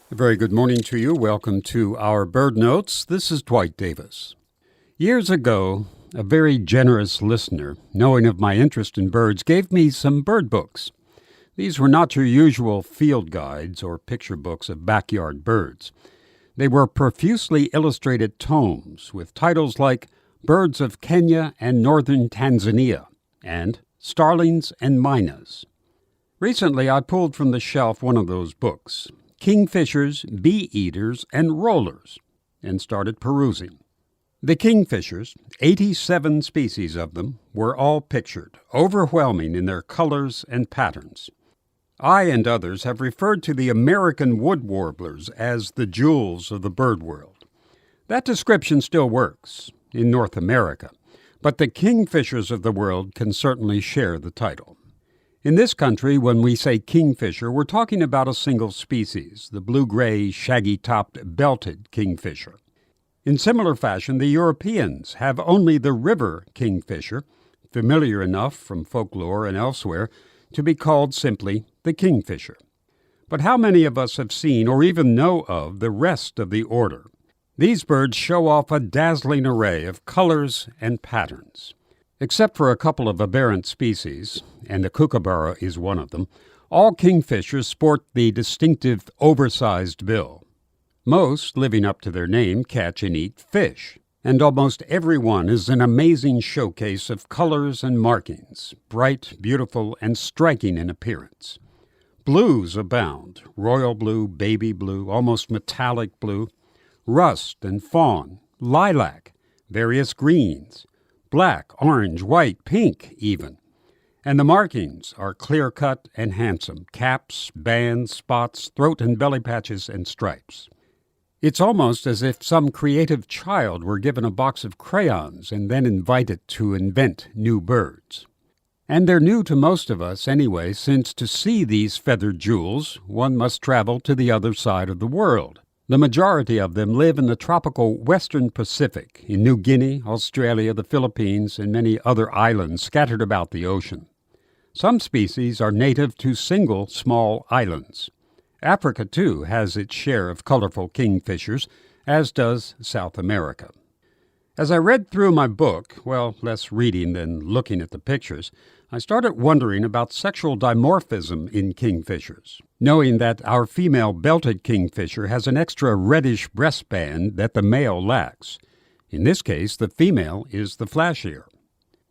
A very good morning to you. Welcome to our Bird Notes. This is Dwight Davis. Years ago, a very generous listener, knowing of my interest in birds, gave me some bird books. These were not your usual field guides or picture books of backyard birds. They were profusely illustrated tomes with titles like Birds of Kenya and Northern Tanzania and Starlings and Mynas. Recently, I pulled from the shelf one of those books, Kingfishers, Bee-Eaters, and Rollers, and started perusing. The kingfishers, 87 species of them, were all pictured, overwhelming in their colors and patterns. I and others have referred to the American wood warblers as the jewels of the bird world. That description still works in North America, but the kingfishers of the world can certainly share the title. In this country, when we say kingfisher, we're talking about a single species, the blue-gray, shaggy-topped, belted kingfisher. In similar fashion, the Europeans have only the river kingfisher, familiar enough from folklore and elsewhere, to be called simply the kingfisher. But how many of us have seen or even know of the rest of the order? These birds show off a dazzling array of colors and patterns. Except for a couple of aberrant species, and the kookaburra is one of them, all kingfishers sport the distinctive oversized bill. Most, living up to their name, catch and eat fish, and almost every one is an amazing showcase of colors and markings, bright, beautiful, and striking in appearance. Blues abound, royal blue, baby blue, almost metallic blue, rust and fawn, lilac, various greens, black, orange, white, pink even. And the markings are clear-cut and handsome, caps, bands, spots, throat and belly patches, and stripes. It's almost as if some creative child were given a box of crayons and then invited to invent new birds. And they're new to most of us anyway, since to see these feathered jewels, one must travel to the other side of the world. The majority of them live in the tropical western Pacific, in New Guinea, Australia, the Philippines, and many other islands scattered about the ocean. Some species are native to single small islands. Africa, too, has its share of colorful kingfishers, as does South America. As I read through my book, less reading than looking at the pictures, I started wondering about sexual dimorphism in kingfishers, knowing that our female belted kingfisher has an extra reddish breastband that the male lacks. In this case, the female is the flashier.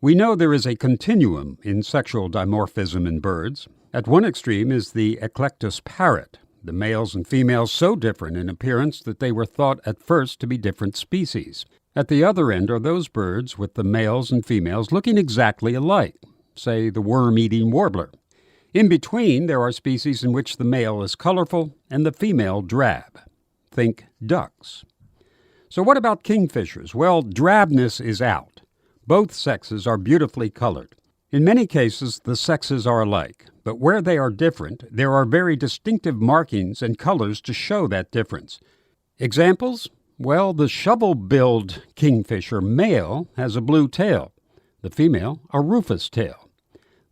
We know there is a continuum in sexual dimorphism in birds. At one extreme is the eclectus parrot, the males and females so different in appearance that they were thought at first to be different species. At the other end are those birds with the males and females looking exactly alike, say the worm-eating warbler. In between, there are species in which the male is colorful and the female drab. Think ducks. So what about kingfishers? Well, drabness is out. Both sexes are beautifully colored. In many cases, the sexes are alike, but where they are different, there are very distinctive markings and colors to show that difference. Examples? Well, the shovel-billed kingfisher male has a blue tail, the female a rufous tail.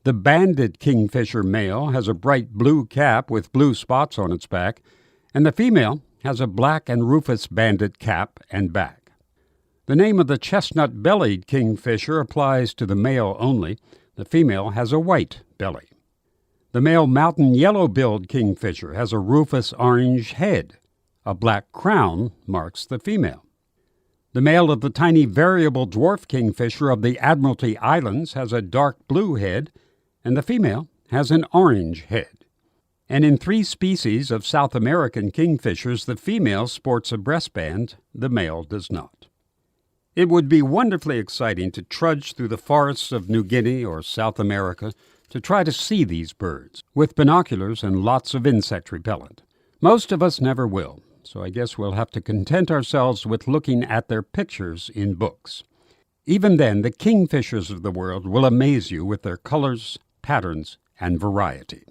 The banded kingfisher male has a bright blue cap with blue spots on its back, and the female has a black and rufous banded cap and back. The name of the chestnut-bellied kingfisher applies to the male only. The female has a white belly. The male mountain yellow-billed kingfisher has a rufous orange head. A black crown marks the female. The male of the tiny variable dwarf kingfisher of the Admiralty Islands has a dark blue head, and the female has an orange head. And in 3 species of South American kingfishers, the female sports a breastband, the male does not. It would be wonderfully exciting to trudge through the forests of New Guinea or South America to try to see these birds, with binoculars and lots of insect repellent. Most of us never will, so I guess we'll have to content ourselves with looking at their pictures in books. Even then, the kingfishers of the world will amaze you with their colors, patterns, and variety.